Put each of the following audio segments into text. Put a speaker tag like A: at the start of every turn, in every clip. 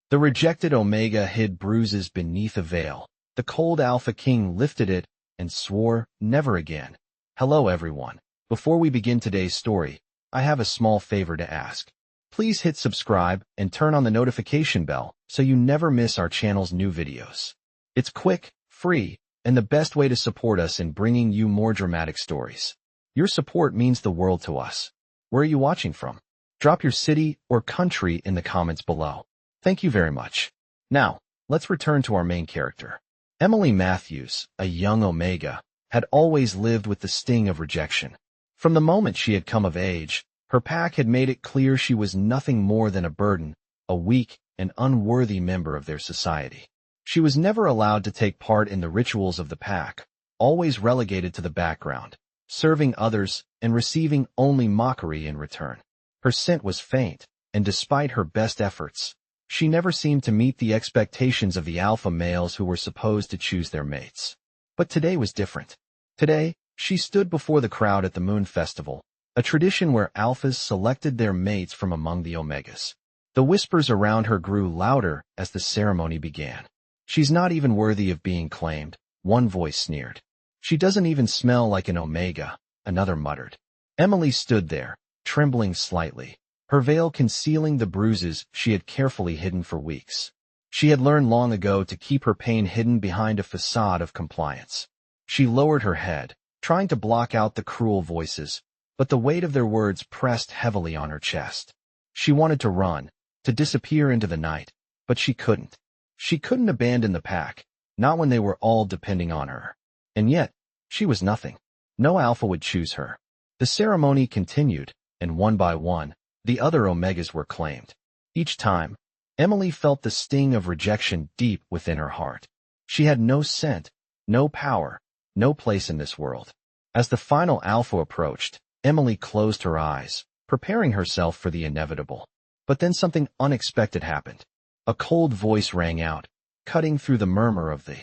A: The rejected Omega hid Bruises beneath a veil. The cold Alpha King lifted it and swore, never again. Hello everyone. Before we begin today's story, I have a small favor to ask. Please hit subscribe and turn on the notification bell so you never miss our channel's new videos. It's quick, free, and the best way to support us in bringing you more dramatic stories. Your support means the world to us. Where are you watching from? Drop your city or country in the comments below. Thank you very much. Now, let's return to our main character. Emily Matthews, a young Omega, had always lived with the sting of rejection. From the moment she had come of age, her pack had made it clear she was nothing more than a burden, a weak and unworthy member of their society. She was never allowed to take part in the rituals of the pack, always relegated to the background, serving others and receiving only mockery in return. Her scent was faint, and despite her best efforts, she never seemed to meet the expectations of the alpha males who were supposed to choose their mates. But today was different. Today, she stood before the crowd at the Moon Festival, a tradition where alphas selected their mates from among the Omegas. The whispers around her grew louder as the ceremony began. She's not even worthy of being claimed, one voice sneered. She doesn't even smell like an Omega, another muttered. Emily stood there, trembling slightly, her veil concealing the bruises she had carefully hidden for weeks. She had learned long ago to keep her pain hidden behind a facade of compliance. She lowered her head, trying to block out the cruel voices, but the weight of their words pressed heavily on her chest. She wanted to run, to disappear into the night, but she couldn't. She couldn't abandon the pack, not when they were all depending on her. And yet, she was nothing. No alpha would choose her. The ceremony continued, and one by one, the other Omegas were claimed. Each time, Emily felt the sting of rejection deep within her heart. She had no scent, no power, no place in this world. As the final alpha approached, Emily closed her eyes, preparing herself for the inevitable. But then something unexpected happened. A cold voice rang out, cutting through the murmur of the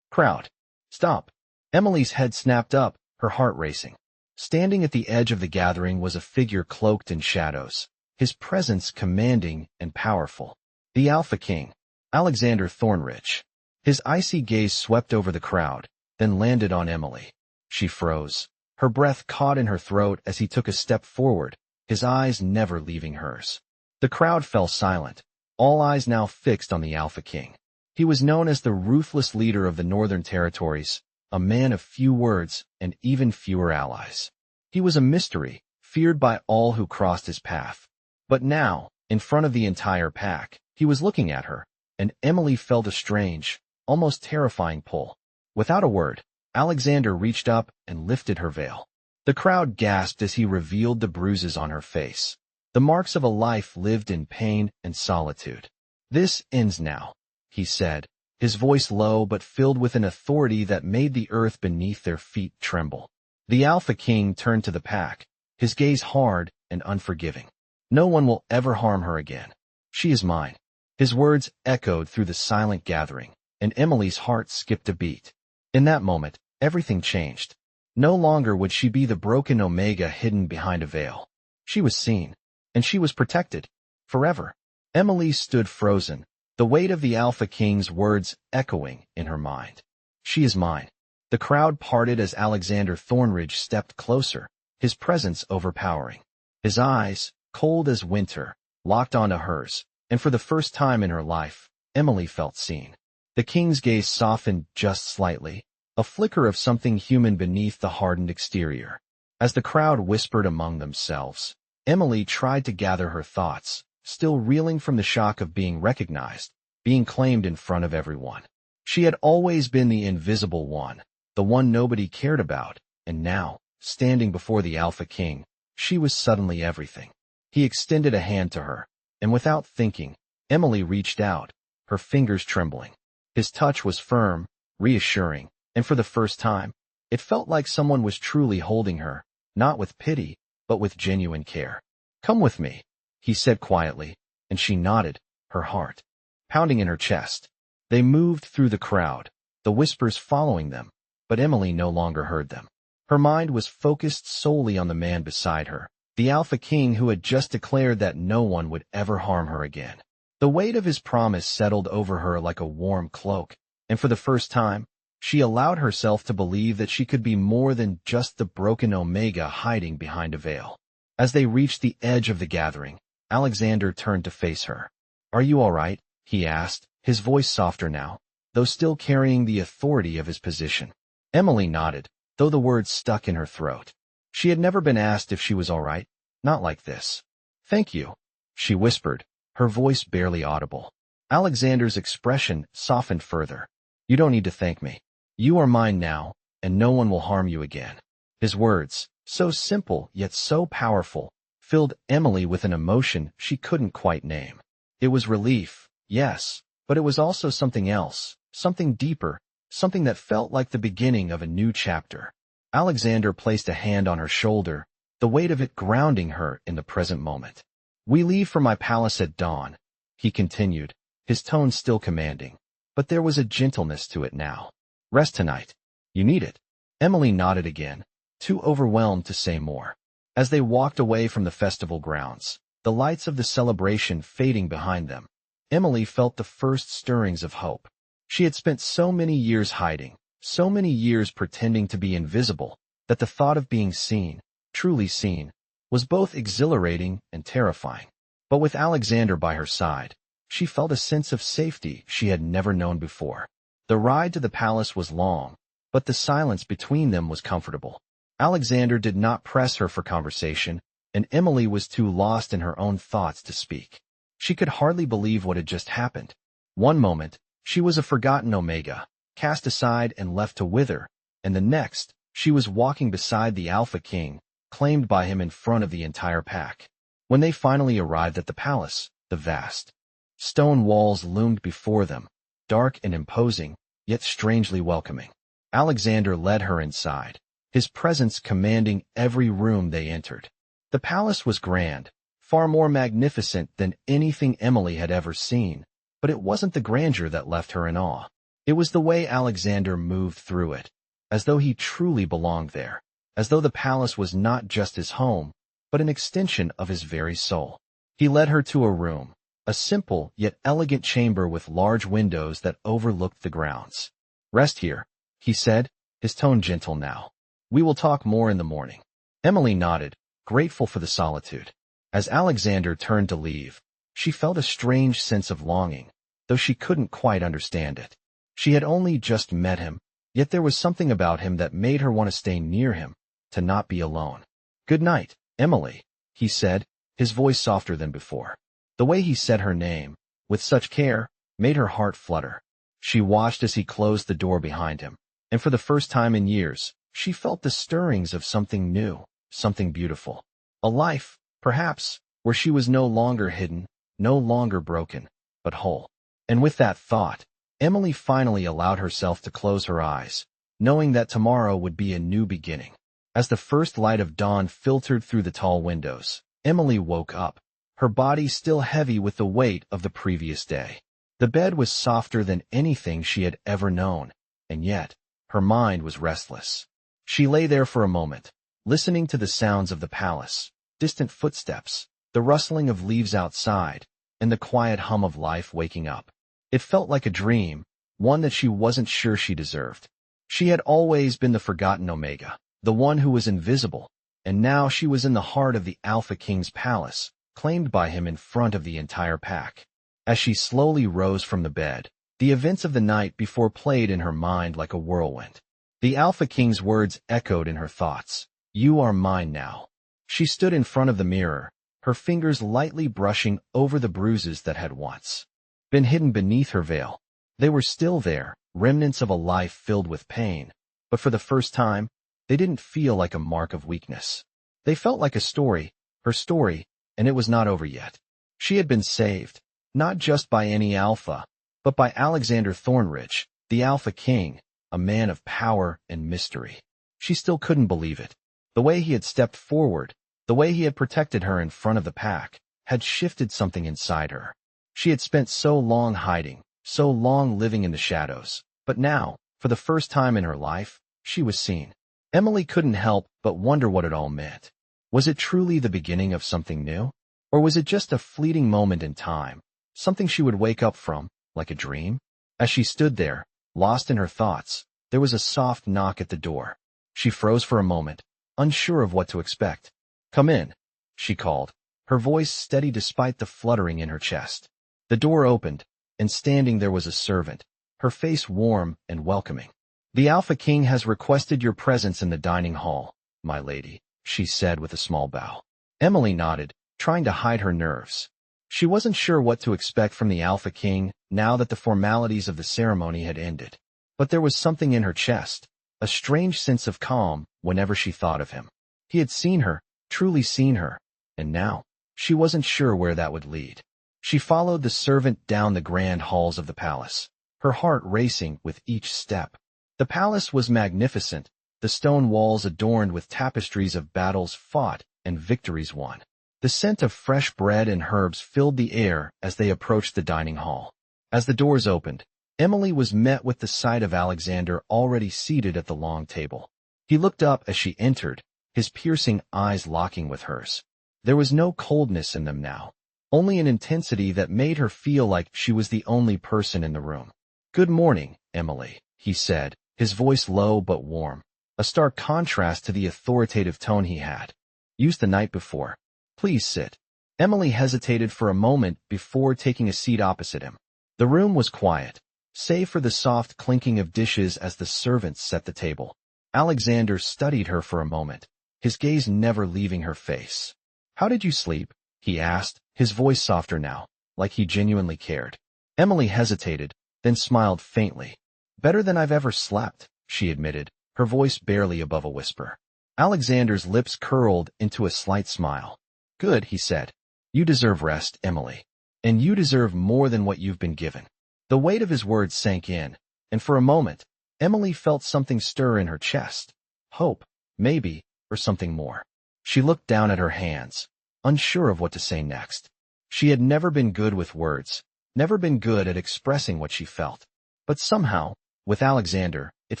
A: crowd. Stop! Emily's head snapped up, her heart racing. Standing at the edge of the gathering was a figure cloaked in shadows, his presence commanding and powerful. The Alpha King, Alexander Thornridge. His icy gaze swept over the crowd, then landed on Emily. She froze. Her breath caught in her throat as he took a step forward, his eyes never leaving hers. The crowd fell silent, all eyes now fixed on the Alpha King. He was known as the ruthless leader of the Northern Territories, a man of few words and even fewer allies. He was a mystery, feared by all who crossed his path. But now, in front of the entire pack, he was looking at her, and Emily felt a strange, almost terrifying pull. Without a word, Alexander reached up and lifted her veil. The crowd gasped as he revealed the bruises on her face, the marks of a life lived in pain and solitude. This ends now, he said, his voice low but filled with an authority that made the earth beneath their feet tremble. The Alpha King turned to the pack, his gaze hard and unforgiving. No one will ever harm her again. She is mine. His words echoed through the silent gathering, and Emily's heart skipped a beat. In that moment, everything changed. No longer would she be the broken Omega hidden behind a veil. She was seen, and she was protected, forever. Emily stood frozen, the weight of the Alpha King's words echoing in her mind. She is mine. The crowd parted as Alexander Thornridge stepped closer, his presence overpowering. His eyes, cold as winter, locked onto hers, and for the first time in her life, Emily felt seen. The king's gaze softened just slightly, a flicker of something human beneath the hardened exterior. As the crowd whispered among themselves, Emily tried to gather her thoughts, still reeling from the shock of being recognized, being claimed in front of everyone. She had always been the invisible one, the one nobody cared about, and now, standing before the Alpha King, she was suddenly everything. He extended a hand to her, and without thinking, Emily reached out, her fingers trembling. His touch was firm, reassuring, and for the first time, it felt like someone was truly holding her, not with pity, but with genuine care. Come with me, he said quietly, and she nodded, her heart pounding in her chest. They moved through the crowd, the whispers following them, but Emily no longer heard them. Her mind was focused solely on the man beside her, the Alpha King who had just declared that no one would ever harm her again. The weight of his promise settled over her like a warm cloak, and for the first time, she allowed herself to believe that she could be more than just the broken Omega hiding behind a veil. As they reached the edge of the gathering, Alexander turned to face her. "Are you all right?" he asked, his voice softer now, though still carrying the authority of his position. Emily nodded, though the words stuck in her throat. She had never been asked if she was all right, not like this. "Thank you," she whispered, her voice barely audible. Alexander's expression softened further. "You don't need to thank me. You are mine now, and no one will harm you again." His words, so simple yet so powerful, filled Emily with an emotion she couldn't quite name. It was relief, yes, but it was also something else, something deeper, something that felt like the beginning of a new chapter. Alexander placed a hand on her shoulder, the weight of it grounding her in the present moment. "We leave for my palace at dawn," he continued, his tone still commanding, but there was a gentleness to it now. "Rest tonight. You need it." Emily nodded again, too overwhelmed to say more. As they walked away from the festival grounds, the lights of the celebration fading behind them, Emily felt the first stirrings of hope. She had spent so many years hiding, so many years pretending to be invisible, that the thought of being seen, truly seen, was both exhilarating and terrifying. But with Alexander by her side, she felt a sense of safety she had never known before. The ride to the palace was long, but the silence between them was comfortable. Alexander did not press her for conversation, and Emily was too lost in her own thoughts to speak. She could hardly believe what had just happened. One moment, she was a forgotten Omega, cast aside and left to wither, and the next, she was walking beside the Alpha King, claimed by him in front of the entire pack. When they finally arrived at the palace, the vast stone walls loomed before them, dark and imposing, yet strangely welcoming. Alexander led her inside, his presence commanding every room they entered. The palace was grand, far more magnificent than anything Emily had ever seen, but it wasn't the grandeur that left her in awe. It was the way Alexander moved through it, as though he truly belonged there, as though the palace was not just his home, but an extension of his very soul. He led her to a room, a simple yet elegant chamber with large windows that overlooked the grounds. "Rest here," he said, his tone gentle now. "We will talk more in the morning." Emily nodded, grateful for the solitude. As Alexander turned to leave, she felt a strange sense of longing, though she couldn't quite understand it. She had only just met him, yet there was something about him that made her want to stay near him, to not be alone. "Good night, Emily," he said, his voice softer than before. The way he said her name, with such care, made her heart flutter. She watched as he closed the door behind him, and for the first time in years, she felt the stirrings of something new, something beautiful. A life, perhaps, where she was no longer hidden, no longer broken, but whole. And with that thought, Emily finally allowed herself to close her eyes, knowing that tomorrow would be a new beginning. As the first light of dawn filtered through the tall windows, Emily woke up, her body still heavy with the weight of the previous day. The bed was softer than anything she had ever known, and yet, her mind was restless. She lay there for a moment, listening to the sounds of the palace, distant footsteps, the rustling of leaves outside, and the quiet hum of life waking up. It felt like a dream, one that she wasn't sure she deserved. She had always been the forgotten Omega, the one who was invisible, and now she was in the heart of the Alpha King's palace, claimed by him in front of the entire pack. As she slowly rose from the bed, the events of the night before played in her mind like a whirlwind. The Alpha King's words echoed in her thoughts. "You are mine now." She stood in front of the mirror, her fingers lightly brushing over the bruises that had once been hidden beneath her veil. They were still there, remnants of a life filled with pain, but for the first time, they didn't feel like a mark of weakness. They felt like a story, her story, and it was not over yet. She had been saved, not just by any Alpha, but by Alexander Thornridge, the Alpha King, a man of power and mystery. She still couldn't believe it. The way he had stepped forward, the way he had protected her in front of the pack, had shifted something inside her. She had spent so long hiding, so long living in the shadows, but now, for the first time in her life, she was seen. Emily couldn't help but wonder what it all meant. Was it truly the beginning of something new? Or was it just a fleeting moment in time, Something she would wake up from, like a dream? As she stood there, lost in her thoughts, there was a soft knock at the door. She froze for a moment, unsure of what to expect. "Come in," she called, her voice steady despite the fluttering in her chest. The door opened, and standing there was a servant, her face warm and welcoming. "The Alpha King has requested your presence in the dining hall, my lady," she said with a small bow. Emily nodded, trying to hide her nerves. She wasn't sure what to expect from the Alpha King now that the formalities of the ceremony had ended. But there was something in her chest, a strange sense of calm whenever she thought of him. He had seen her, truly seen her, and now, she wasn't sure where that would lead. She followed the servant down the grand halls of the palace, her heart racing with each step. The palace was magnificent, the stone walls adorned with tapestries of battles fought and victories won. The scent of fresh bread and herbs filled the air as they approached the dining hall. As the doors opened, Emily was met with the sight of Alexander already seated at the long table. He looked up as she entered, his piercing eyes locking with hers. There was no coldness in them now, only an intensity that made her feel like she was the only person in the room. "Good morning, Emily," he said, his voice low but warm, a stark contrast to the authoritative tone he had used the night before. "Please sit." Emily hesitated for a moment before taking a seat opposite him. The room was quiet, save for the soft clinking of dishes as the servants set the table. Alexander studied her for a moment, his gaze never leaving her face. "How did you sleep?" he asked, his voice softer now, like he genuinely cared. Emily hesitated, then smiled faintly. "Better than I've ever slept," she admitted, her voice barely above a whisper. Alexander's lips curled into a slight smile. "Good," he said. "You deserve rest, Emily. And you deserve more than what you've been given." The weight of his words sank in, and for a moment, Emily felt something stir in her chest. Hope, maybe, or something more. She looked down at her hands, unsure of what to say next. She had never been good with words, never been good at expressing what she felt. But somehow, with Alexander, it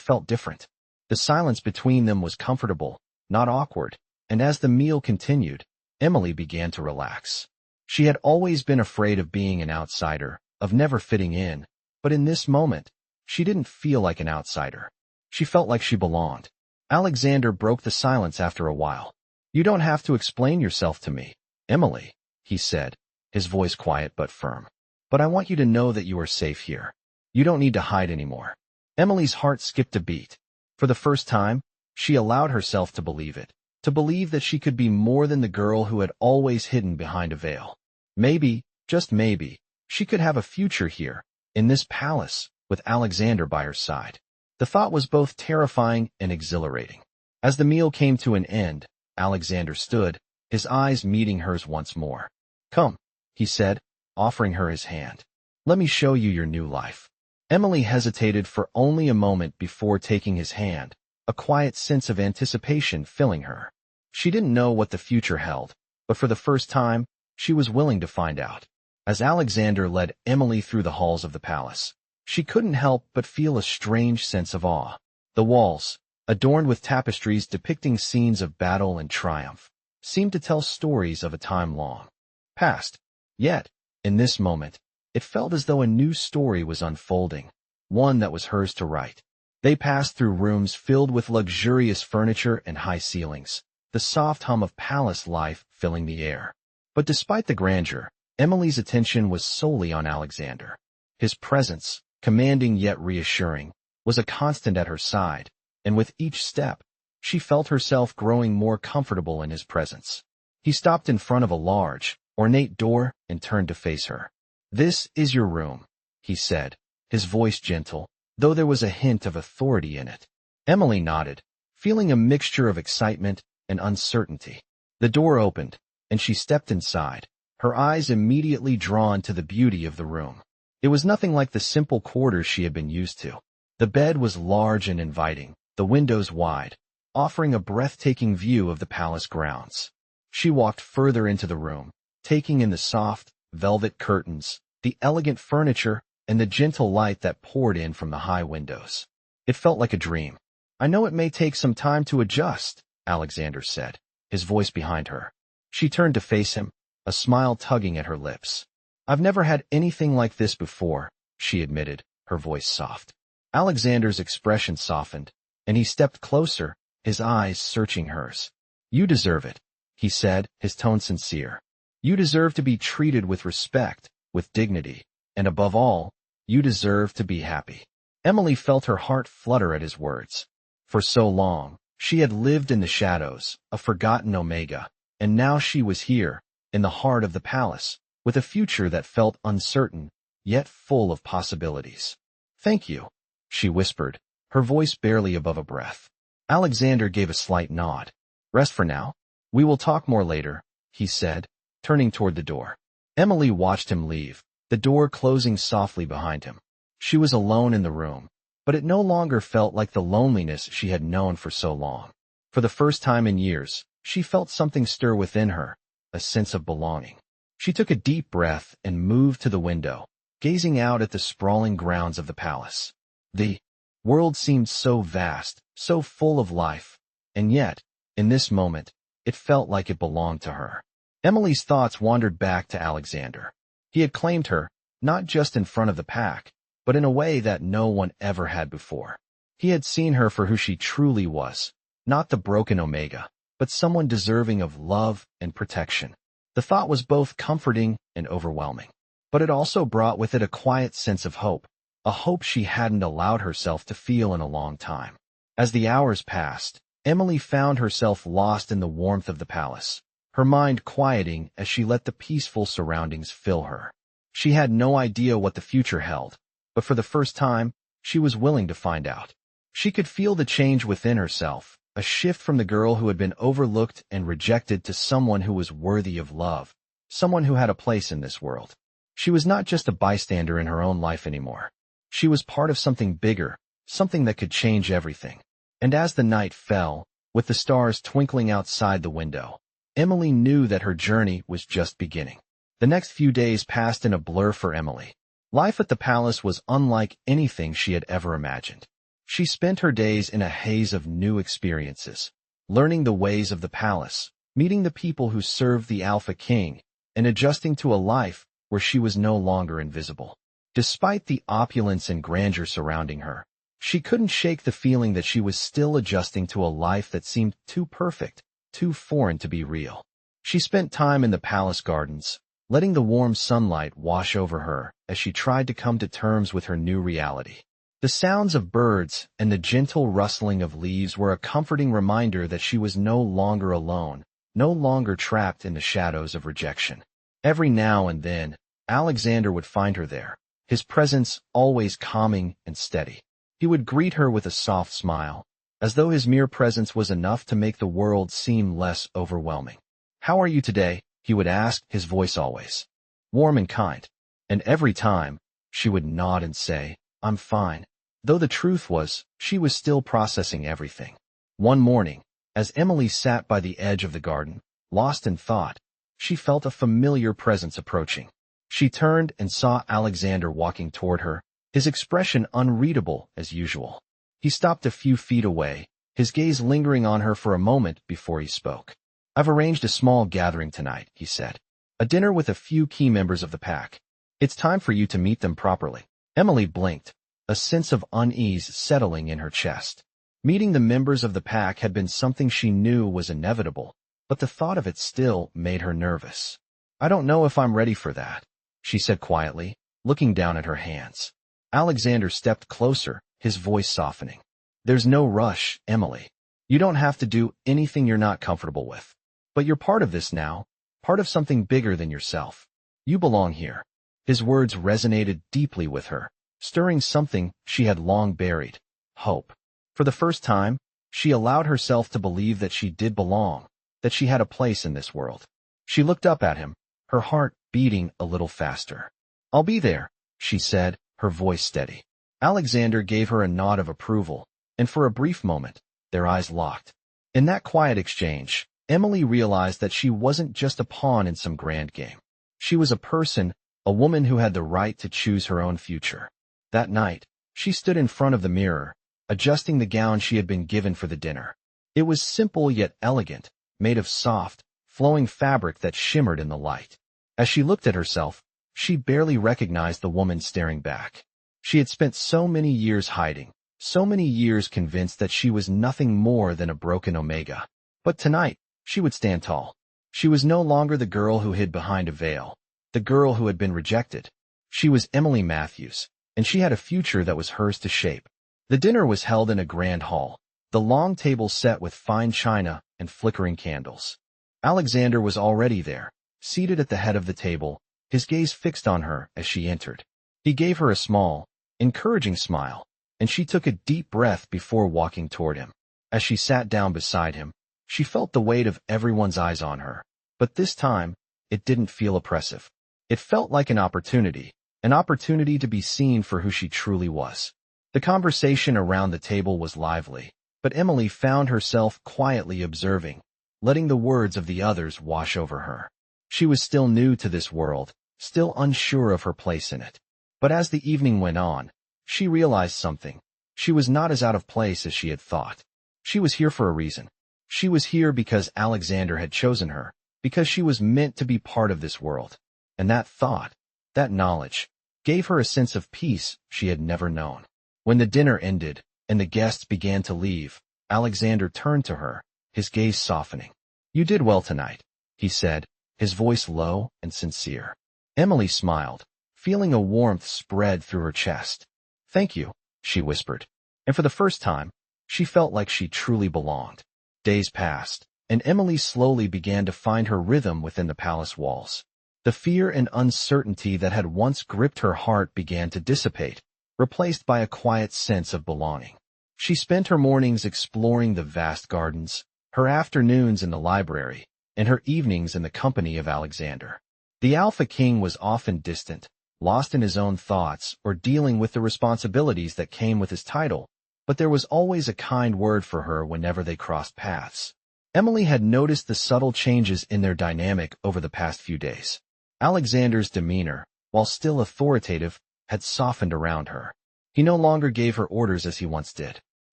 A: felt different. The silence between them was comfortable, not awkward, and as the meal continued, Emily began to relax. She had always been afraid of being an outsider, of never fitting in, but in this moment, she didn't feel like an outsider. She felt like she belonged. Alexander broke the silence after a while. "You don't have to explain yourself to me, Emily," he said, his voice quiet but firm. "But I want you to know that you are safe here. You don't need to hide anymore." Emily's heart skipped a beat. For the first time, she allowed herself to believe it, to believe that she could be more than the girl who had always hidden behind a veil. Maybe, just maybe, she could have a future here, in this palace, with Alexander by her side. The thought was both terrifying and exhilarating. As the meal came to an end, Alexander stood, his eyes meeting hers once more. "Come," he said, offering her his hand. "Let me show you your new life." Emily hesitated for only a moment before taking his hand, a quiet sense of anticipation filling her. She didn't know what the future held, but for the first time, she was willing to find out. As Alexander led Emily through the halls of the palace, she couldn't help but feel a strange sense of awe. The walls, adorned with tapestries depicting scenes of battle and triumph, seemed to tell stories of a time long past. Yet, in this moment, it felt as though a new story was unfolding, one that was hers to write. They passed through rooms filled with luxurious furniture and high ceilings, the soft hum of palace life filling the air. But despite the grandeur, Emily's attention was solely on Alexander. His presence, commanding yet reassuring, was a constant at her side, and with each step, she felt herself growing more comfortable in his presence. He stopped in front of a large, ornate door and turned to face her. "This is your room," he said, his voice gentle, though there was a hint of authority in it. Emily nodded, feeling a mixture of excitement and uncertainty. The door opened, and she stepped inside, her eyes immediately drawn to the beauty of the room. It was nothing like the simple quarters she had been used to. The bed was large and inviting, the windows wide, offering a breathtaking view of the palace grounds. She walked further into the room, taking in the soft, velvet curtains, the elegant furniture, and the gentle light that poured in from the high windows. It felt like a dream. "I know it may take some time to adjust," Alexander said, his voice behind her. She turned to face him, a smile tugging at her lips. I've never had anything like this before, she admitted, her voice soft. Alexander's expression softened, and he stepped closer, his eyes searching hers. You deserve it, he said, his tone sincere. You deserve to be treated with respect, with dignity, and above all, you deserve to be happy. Emily felt her heart flutter at his words. For so long, she had lived in the shadows, a forgotten Omega, and now she was here, in the heart of the palace, with a future that felt uncertain, yet full of possibilities. Thank you, she whispered, her voice barely above a breath. Alexander gave a slight nod. Rest for now. We will talk more later, he said, turning toward the door. Emily watched him leave, the door closing softly behind him. She was alone in the room, but it no longer felt like the loneliness she had known for so long. For the first time in years, she felt something stir within her, a sense of belonging. She took a deep breath and moved to the window, gazing out at the sprawling grounds of the palace. The world seemed so vast, so full of life, and yet, in this moment, it felt like it belonged to her. Emily's thoughts wandered back to Alexander. He had claimed her, not just in front of the pack, but in a way that no one ever had before. He had seen her for who she truly was, not the broken Omega, but someone deserving of love and protection. The thought was both comforting and overwhelming, but it also brought with it a quiet sense of hope, a hope she hadn't allowed herself to feel in a long time. As the hours passed, Emily found herself lost in the warmth of the palace, her mind quieting as she let the peaceful surroundings fill her. She had no idea what the future held, but for the first time, she was willing to find out. She could feel the change within herself, a shift from the girl who had been overlooked and rejected to someone who was worthy of love, someone who had a place in this world. She was not just a bystander in her own life anymore. She was part of something bigger, something that could change everything. And as the night fell, with the stars twinkling outside the window, Emily knew that her journey was just beginning. The next few days passed in a blur for Emily. Life at the palace was unlike anything she had ever imagined. She spent her days in a haze of new experiences, learning the ways of the palace, meeting the people who served the Alpha King, and adjusting to a life where she was no longer invisible. Despite the opulence and grandeur surrounding her, she couldn't shake the feeling that she was still adjusting to a life that seemed too perfect, too foreign to be real. She spent time in the palace gardens, letting the warm sunlight wash over her as she tried to come to terms with her new reality. The sounds of birds and the gentle rustling of leaves were a comforting reminder that she was no longer alone, no longer trapped in the shadows of rejection. Every now and then, Alexander would find her there, his presence always calming and steady. He would greet her with a soft smile, as though his mere presence was enough to make the world seem less overwhelming. "How are you today?" he would ask, his voice always warm and kind. And every time, she would nod and say, "I'm fine," though the truth was, she was still processing everything. One morning, as Emily sat by the edge of the garden, lost in thought, she felt a familiar presence approaching. She turned and saw Alexander walking toward her, his expression unreadable as usual. He stopped a few feet away, his gaze lingering on her for a moment before he spoke. "I've arranged a small gathering tonight," he said. "A dinner with a few key members of the pack. It's time for you to meet them properly." Emily blinked, a sense of unease settling in her chest. Meeting the members of the pack had been something she knew was inevitable, but the thought of it still made her nervous. "I don't know if I'm ready for that," she said quietly, looking down at her hands. Alexander stepped closer, his voice softening. "There's no rush, Emily. You don't have to do anything you're not comfortable with. But you're part of this now, part of something bigger than yourself. You belong here." His words resonated deeply with her, stirring something she had long buried, hope. For the first time, she allowed herself to believe that she did belong, that she had a place in this world. She looked up at him, her heart beating a little faster. "I'll be there," she said, her voice steady. Alexander gave her a nod of approval, and for a brief moment, their eyes locked. In that quiet exchange, Emily realized that she wasn't just a pawn in some grand game. She was a person, a woman who had the right to choose her own future. That night, she stood in front of the mirror, adjusting the gown she had been given for the dinner. It was simple yet elegant, made of soft, flowing fabric that shimmered in the light. As she looked at herself, She barely recognized the woman staring back. She had spent so many years hiding, so many years convinced that she was nothing more than a broken Omega. But tonight, she would stand tall. She was no longer the girl who hid behind a veil, the girl who had been rejected. She was Emily Matthews, and she had a future that was hers to shape. The dinner was held in a grand hall, the long table set with fine china and flickering candles. Alexander was already there, seated at the head of the table, his gaze fixed on her as she entered. He gave her a small, encouraging smile, and she took a deep breath before walking toward him. As she sat down beside him, she felt the weight of everyone's eyes on her. But this time, it didn't feel oppressive. It felt like an opportunity to be seen for who she truly was. The conversation around the table was lively, but Emily found herself quietly observing, letting the words of the others wash over her. She was still new to this world, still unsure of her place in it. But as the evening went on, she realized something. She was not as out of place as she had thought. She was here for a reason. She was here because Alexander had chosen her, because she was meant to be part of this world. And that thought, that knowledge, gave her a sense of peace she had never known. When the dinner ended, and the guests began to leave, Alexander turned to her, his gaze softening. "You did well tonight," he said, his voice low and sincere. Emily smiled, feeling a warmth spread through her chest. "Thank you," she whispered, and for the first time, she felt like she truly belonged. Days passed, and Emily slowly began to find her rhythm within the palace walls. The fear and uncertainty that had once gripped her heart began to dissipate, replaced by a quiet sense of belonging. She spent her mornings exploring the vast gardens, her afternoons in the library, and her evenings in the company of Alexander. The Alpha King was often distant, lost in his own thoughts or dealing with the responsibilities that came with his title, but there was always a kind word for her whenever they crossed paths. Emily had noticed the subtle changes in their dynamic over the past few days. Alexander's demeanor, while still authoritative, had softened around her. He no longer gave her orders as he once did.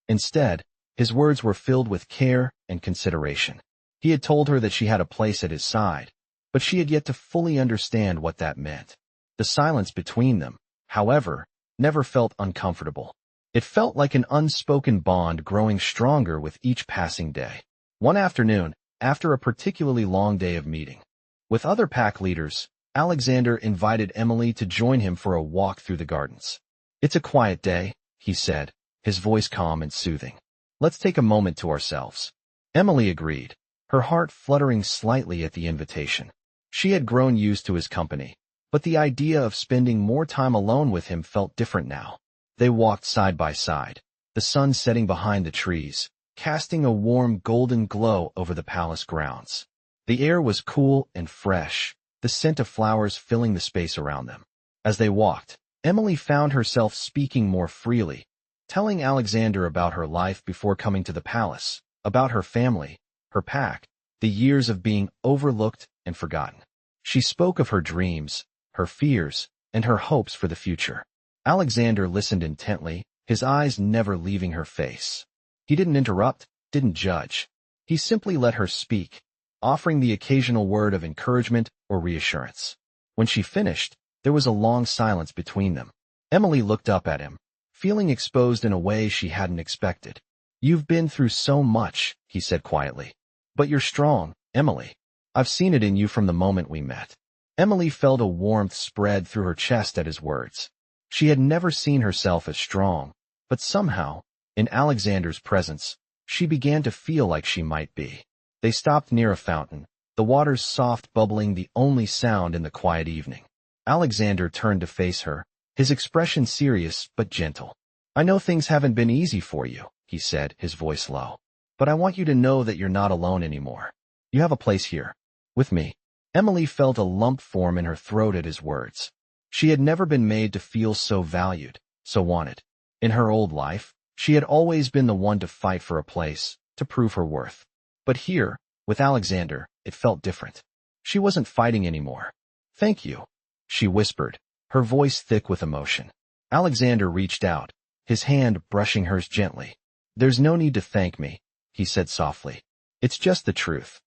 A: Instead, his words were filled with care and consideration. He had told her that she had a place at his side, but she had yet to fully understand what that meant. The silence between them, however, never felt uncomfortable. It felt like an unspoken bond growing stronger with each passing day. One afternoon, after a particularly long day of meeting with other pack leaders, Alexander invited Emily to join him for a walk through the gardens. "It's a quiet day," he said, his voice calm and soothing. "Let's take a moment to ourselves." Emily agreed, her heart fluttering slightly at the invitation. She had grown used to his company, but the idea of spending more time alone with him felt different now. They walked side by side, the sun setting behind the trees, casting a warm golden glow over the palace grounds. The air was cool and fresh, the scent of flowers filling the space around them. As they walked, Emily found herself speaking more freely, telling Alexander about her life before coming to the palace, about her family, her pack, the years of being overlooked and forgotten. She spoke of her dreams, her fears, and her hopes for the future. Alexander listened intently, his eyes never leaving her face. He didn't interrupt, didn't judge. He simply let her speak, offering the occasional word of encouragement or reassurance. When she finished, there was a long silence between them. Emily looked up at him, feeling exposed in a way she hadn't expected. "You've been through so much," he said quietly. "But you're strong, Emily. I've seen it in you from the moment we met." Emily felt a warmth spread through her chest at his words. She had never seen herself as strong, but somehow, in Alexander's presence, she began to feel like she might be. They stopped near a fountain, the water's soft bubbling the only sound in the quiet evening. Alexander turned to face her, his expression serious but gentle. "I know things haven't been easy for you," he said, his voice low. "But I want you to know that you're not alone anymore. You have a place here, with me." Emily felt a lump form in her throat at his words. She had never been made to feel so valued, so wanted. In her old life, she had always been the one to fight for a place, to prove her worth. But here, with Alexander, it felt different. She wasn't fighting anymore. "Thank you," she whispered, her voice thick with emotion. Alexander reached out, his hand brushing hers gently. "There's no need to thank me," he said softly. "It's just the truth."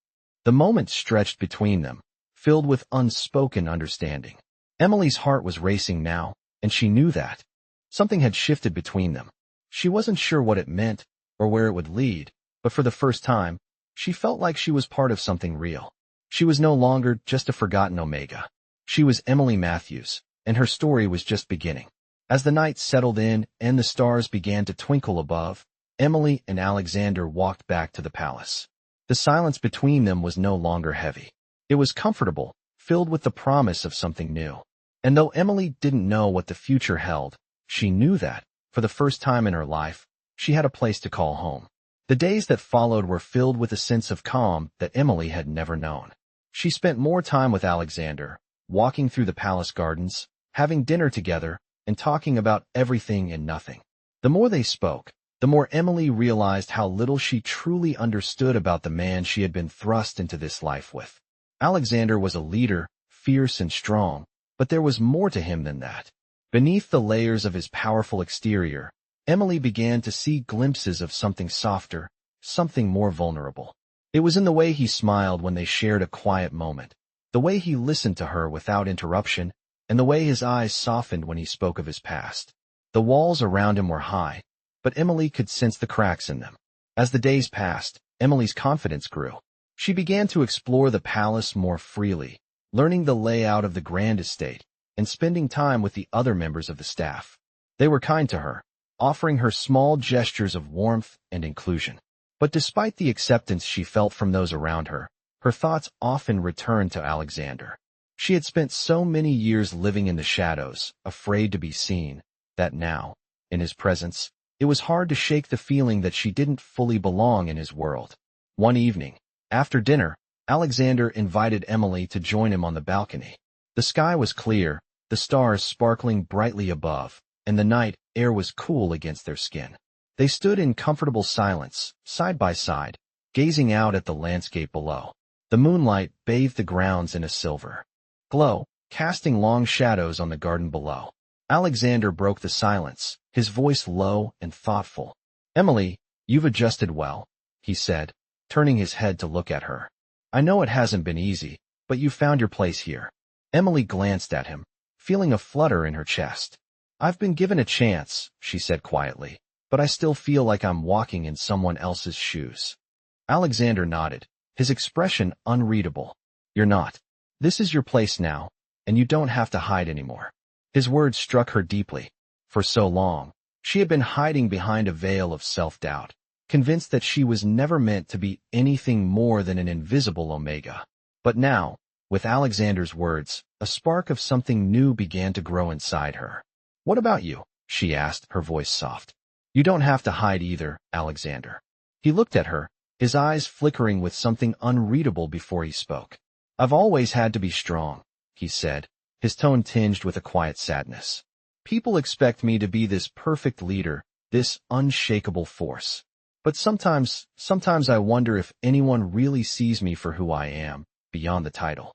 A: The moment stretched between them, filled with unspoken understanding. Emily's heart was racing now, and she knew that. Something had shifted between them. She wasn't sure what it meant or where it would lead, but for the first time, she felt like she was part of something real. She was no longer just a forgotten Omega. She was Emily Matthews, and her story was just beginning. As the night settled in and the stars began to twinkle above, Emily and Alexander walked back to the palace. The silence between them was no longer heavy. It was comfortable, filled with the promise of something new. And though Emily didn't know what the future held, she knew that, for the first time in her life, she had a place to call home. The days that followed were filled with a sense of calm that Emily had never known. She spent more time with Alexander, walking through the palace gardens, having dinner together, and talking about everything and nothing. The more they spoke, the more Emily realized how little she truly understood about the man she had been thrust into this life with. Alexander was a leader, fierce and strong, but there was more to him than that. Beneath the layers of his powerful exterior, Emily began to see glimpses of something softer, something more vulnerable. It was in the way he smiled when they shared a quiet moment, the way he listened to her without interruption, and the way his eyes softened when he spoke of his past. The walls around him were high, but Emily could sense the cracks in them. As the days passed, Emily's confidence grew. She began to explore the palace more freely, learning the layout of the grand estate, and spending time with the other members of the staff. They were kind to her, offering her small gestures of warmth and inclusion. But despite the acceptance she felt from those around her, her thoughts often returned to Alexander. She had spent so many years living in the shadows, afraid to be seen, that now, in his presence, it was hard to shake the feeling that she didn't fully belong in his world. One evening, after dinner, Alexander invited Emily to join him on the balcony. The sky was clear, the stars sparkling brightly above, and the night air was cool against their skin. They stood in comfortable silence, side by side, gazing out at the landscape below. The moonlight bathed the grounds in a silver glow, casting long shadows on the garden below. Alexander broke the silence, his voice low and thoughtful. "Emily, you've adjusted well," he said, turning his head to look at her. "I know it hasn't been easy, but you found your place here." Emily glanced at him, feeling a flutter in her chest. "I've been given a chance," she said quietly, "but I still feel like I'm walking in someone else's shoes." Alexander nodded, his expression unreadable. "You're not. This is your place now, and you don't have to hide anymore." His words struck her deeply. For so long, she had been hiding behind a veil of self-doubt, convinced that she was never meant to be anything more than an invisible Omega. But now, with Alexander's words, a spark of something new began to grow inside her. "What about you?" she asked, her voice soft. "You don't have to hide either, Alexander." He looked at her, his eyes flickering with something unreadable before he spoke. "I've always had to be strong," he said, his tone tinged with a quiet sadness. "People expect me to be this perfect leader, this unshakable force. But sometimes I wonder if anyone really sees me for who I am, beyond the title."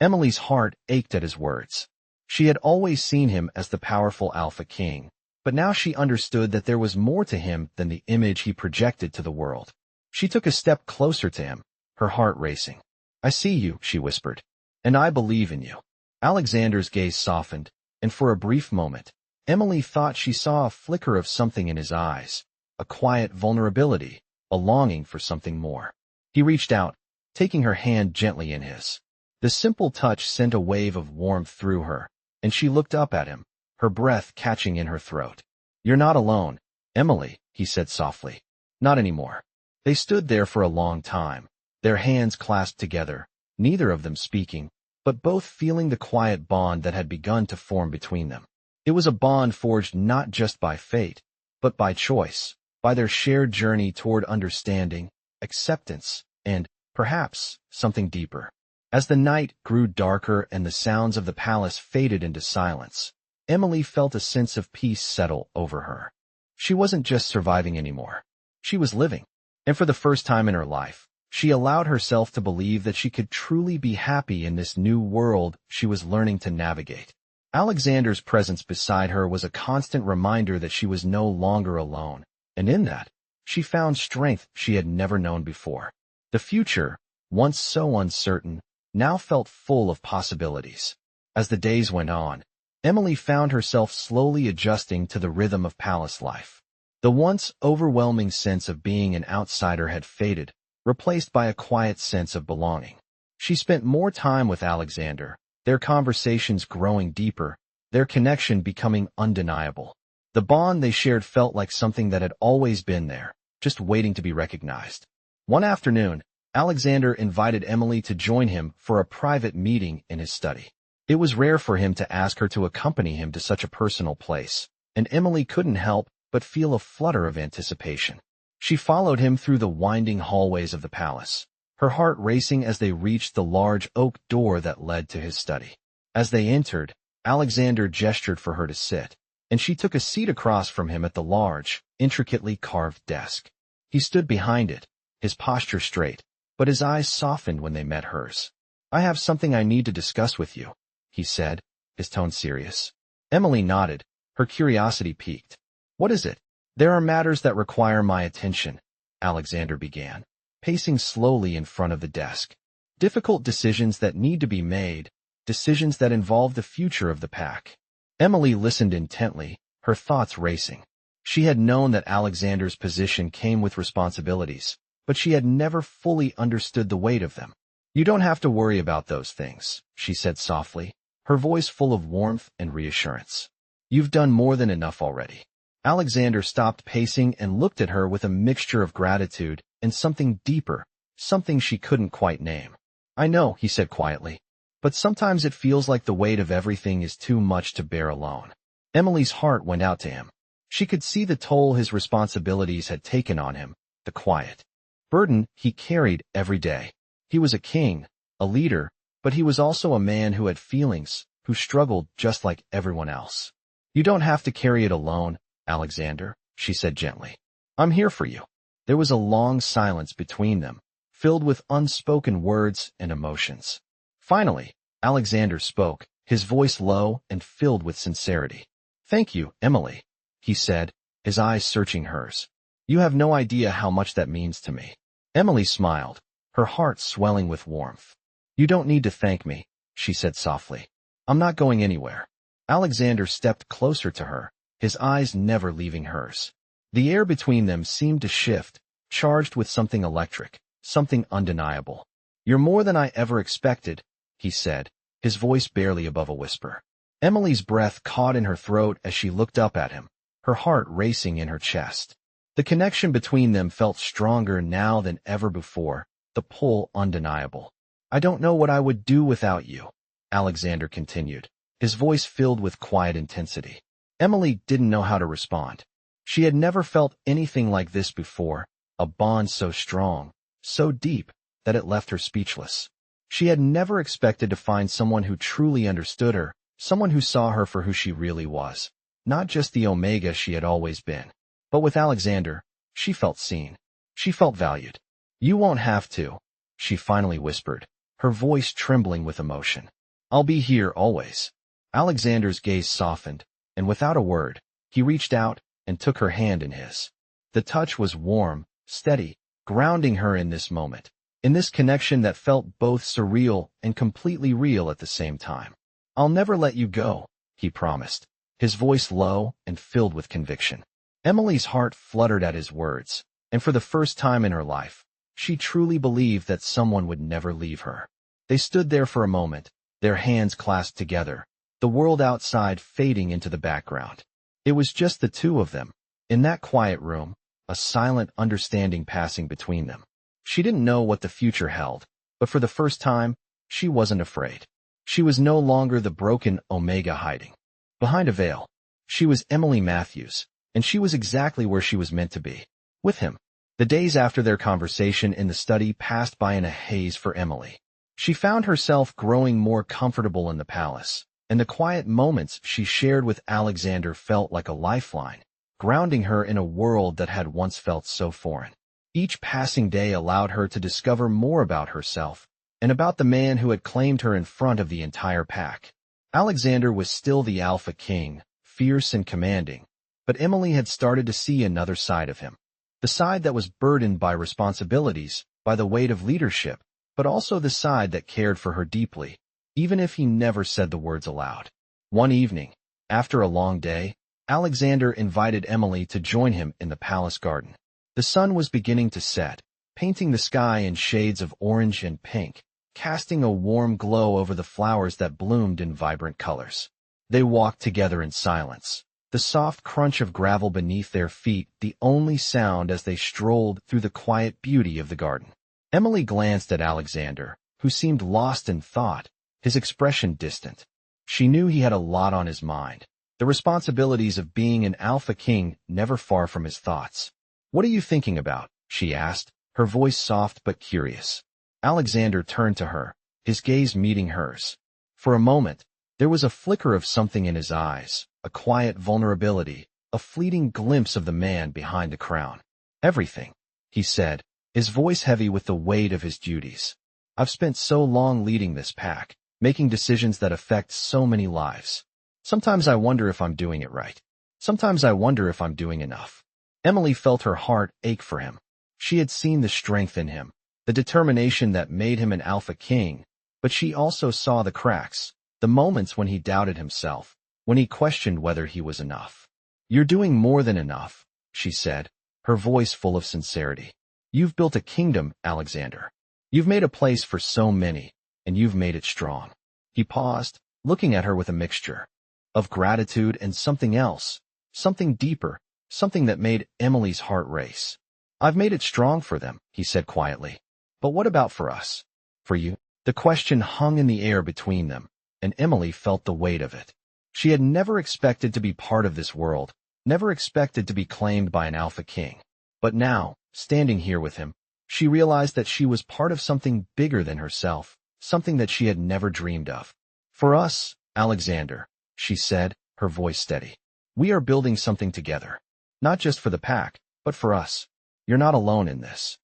A: Emily's heart ached at his words. She had always seen him as the powerful Alpha King, but now she understood that there was more to him than the image he projected to the world. She took a step closer to him, her heart racing. "I see you," she whispered, "and I believe in you." Alexander's gaze softened, and for a brief moment, Emily thought she saw a flicker of something in his eyes, a quiet vulnerability, a longing for something more. He reached out, taking her hand gently in his. The simple touch sent a wave of warmth through her, and she looked up at him, her breath catching in her throat. "You're not alone, Emily," he said softly. "Not anymore." They stood there for a long time, their hands clasped together, neither of them speaking, but both feeling the quiet bond that had begun to form between them. It was a bond forged not just by fate, but by choice, by their shared journey toward understanding, acceptance, and, perhaps, something deeper. As the night grew darker and the sounds of the palace faded into silence, Emily felt a sense of peace settle over her. She wasn't just surviving anymore. She was living. And for the first time in her life, she allowed herself to believe that she could truly be happy in this new world she was learning to navigate. Alexander's presence beside her was a constant reminder that she was no longer alone, and in that, she found strength she had never known before. The future, once so uncertain, now felt full of possibilities. As the days went on, Emily found herself slowly adjusting to the rhythm of palace life. The once overwhelming sense of being an outsider had faded, replaced by a quiet sense of belonging. She spent more time with Alexander, their conversations growing deeper, their connection becoming undeniable. The bond they shared felt like something that had always been there, just waiting to be recognized. One afternoon, Alexander invited Emily to join him for a private meeting in his study. It was rare for him to ask her to accompany him to such a personal place, and Emily couldn't help but feel a flutter of anticipation. She followed him through the winding hallways of the palace, her heart racing as they reached the large oak door that led to his study. As they entered, Alexander gestured for her to sit, and she took a seat across from him at the large, intricately carved desk. He stood behind it, his posture straight, but his eyes softened when they met hers. "I have something I need to discuss with you," he said, his tone serious. Emily nodded, her curiosity piqued. "What is it?" "There are matters that require my attention," Alexander began, pacing slowly in front of the desk. "Difficult decisions that need to be made, decisions that involve the future of the pack." Emily listened intently, her thoughts racing. She had known that Alexander's position came with responsibilities, but she had never fully understood the weight of them. "You don't have to worry about those things," she said softly, her voice full of warmth and reassurance. "You've done more than enough already." Alexander stopped pacing and looked at her with a mixture of gratitude and something deeper, something she couldn't quite name. "I know," he said quietly, "but sometimes it feels like the weight of everything is too much to bear alone." Emily's heart went out to him. She could see the toll his responsibilities had taken on him, the quiet burden he carried every day. He was a king, a leader, but he was also a man who had feelings, who struggled just like everyone else. "You don't have to carry it alone, Alexander," she said gently. "I'm here for you." There was a long silence between them, filled with unspoken words and emotions. Finally, Alexander spoke, his voice low and filled with sincerity. "Thank you, Emily," he said, his eyes searching hers. "You have no idea how much that means to me." Emily smiled, her heart swelling with warmth. "You don't need to thank me," she said softly. "I'm not going anywhere." Alexander stepped closer to her, his eyes never leaving hers. The air between them seemed to shift, charged with something electric, something undeniable. "You're more than I ever expected," he said, his voice barely above a whisper. Emily's breath caught in her throat as she looked up at him, her heart racing in her chest. The connection between them felt stronger now than ever before, the pull undeniable. "I don't know what I would do without you," Alexander continued, his voice filled with quiet intensity. Emily didn't know how to respond. She had never felt anything like this before, a bond so strong, so deep, that it left her speechless. She had never expected to find someone who truly understood her, someone who saw her for who she really was, not just the Omega she had always been. But with Alexander, she felt seen. She felt valued. "You won't have to," she finally whispered, her voice trembling with emotion. "I'll be here always." Alexander's gaze softened, and without a word, he reached out and took her hand in his. The touch was warm, steady, grounding her in this moment, in this connection that felt both surreal and completely real at the same time. "I'll never let you go," he promised, his voice low and filled with conviction. Emily's heart fluttered at his words, and for the first time in her life, she truly believed that someone would never leave her. They stood there for a moment, their hands clasped together, the world outside fading into the background. It was just the two of them, in that quiet room, a silent understanding passing between them. She didn't know what the future held, but for the first time, she wasn't afraid. She was no longer the broken Omega hiding behind a veil. She was Emily Matthews, and she was exactly where she was meant to be, with him. The days after their conversation in the study passed by in a haze for Emily. She found herself growing more comfortable in the palace, and the quiet moments she shared with Alexander felt like a lifeline, grounding her in a world that had once felt so foreign. Each passing day allowed her to discover more about herself, and about the man who had claimed her in front of the entire pack. Alexander was still the Alpha King, fierce and commanding, but Emily had started to see another side of him. The side that was burdened by responsibilities, by the weight of leadership, but also the side that cared for her deeply, even if he never said the words aloud. One evening, after a long day, Alexander invited Emily to join him in the palace garden. The sun was beginning to set, painting the sky in shades of orange and pink, casting a warm glow over the flowers that bloomed in vibrant colors. They walked together in silence, the soft crunch of gravel beneath their feet the only sound as they strolled through the quiet beauty of the garden. Emily glanced at Alexander, who seemed lost in thought, his expression distant. She knew he had a lot on his mind, the responsibilities of being an alpha king never far from his thoughts. "What are you thinking about?" she asked, her voice soft but curious. Alexander turned to her, his gaze meeting hers. For a moment, there was a flicker of something in his eyes, a quiet vulnerability, a fleeting glimpse of the man behind the crown. "Everything," he said, his voice heavy with the weight of his duties. "I've spent so long leading this pack, making decisions that affect so many lives. Sometimes I wonder if I'm doing it right. Sometimes I wonder if I'm doing enough." Emily felt her heart ache for him. She had seen the strength in him, the determination that made him an alpha king, but she also saw the cracks, the moments when he doubted himself, when he questioned whether he was enough. "You're doing more than enough," she said, her voice full of sincerity. "You've built a kingdom, Alexander. You've made a place for so many, and you've made it strong." He paused, looking at her with a mixture of gratitude and something else, something deeper, something that made Emily's heart race. "I've made it strong for them," he said quietly. "But what about for us? For you?" The question hung in the air between them, and Emily felt the weight of it. She had never expected to be part of this world, never expected to be claimed by an alpha king. But now, standing here with him, she realized that she was part of something bigger than herself, something that she had never dreamed of. "For us, Alexander," she said, her voice steady. "We are building something together. Not just for the pack, but for us. You're not alone in this."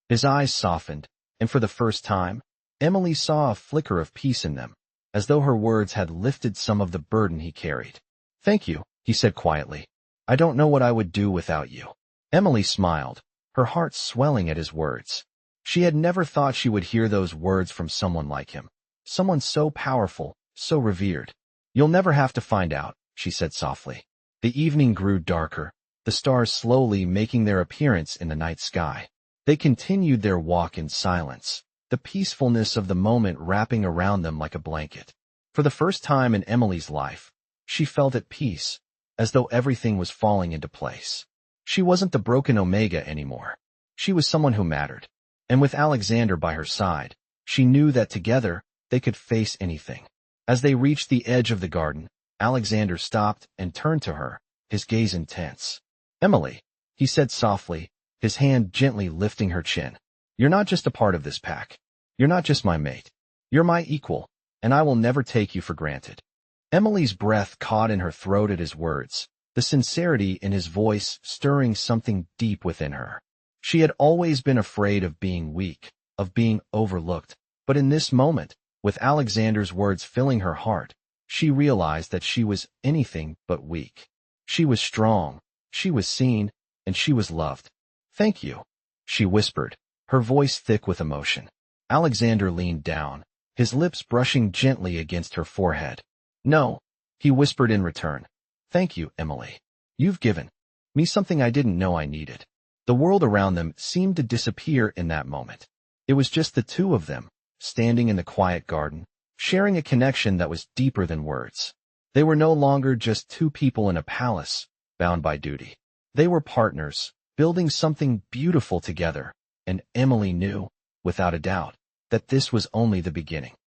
A: His eyes softened, and for the first time, Emily saw a flicker of peace in them, as though her words had lifted some of the burden he carried. "Thank you," he said quietly. "I don't know what I would do without you." Emily smiled, her heart swelling at his words. She had never thought she would hear those words from someone like him, someone so powerful, so revered. "You'll never have to find out," she said softly. The evening grew darker, the stars slowly making their appearance in the night sky. They continued their walk in silence, the peacefulness of the moment wrapping around them like a blanket. For the first time in Emily's life, she felt at peace, as though everything was falling into place. She wasn't the broken Omega anymore. She was someone who mattered. And with Alexander by her side, she knew that together they could face anything. As they reached the edge of the garden, Alexander stopped and turned to her, his gaze intense. "Emily," he said softly, his hand gently lifting her chin. "You're not just a part of this pack. You're not just my mate. You're my equal, and I will never take you for granted." Emily's breath caught in her throat at his words, the sincerity in his voice stirring something deep within her. She had always been afraid of being weak, of being overlooked, but in this moment, with Alexander's words filling her heart, she realized that she was anything but weak. She was strong, she was seen, and she was loved. "Thank you," she whispered, her voice thick with emotion. Alexander leaned down, his lips brushing gently against her forehead. "No," he whispered in return. "Thank you, Emily. You've given me something I didn't know I needed." The world around them seemed to disappear in that moment. It was just the two of them, standing in the quiet garden, sharing a connection that was deeper than words. They were no longer just two people in a palace, bound by duty. They were partners, building something beautiful together, and Emily knew, without a doubt, that this was only the beginning.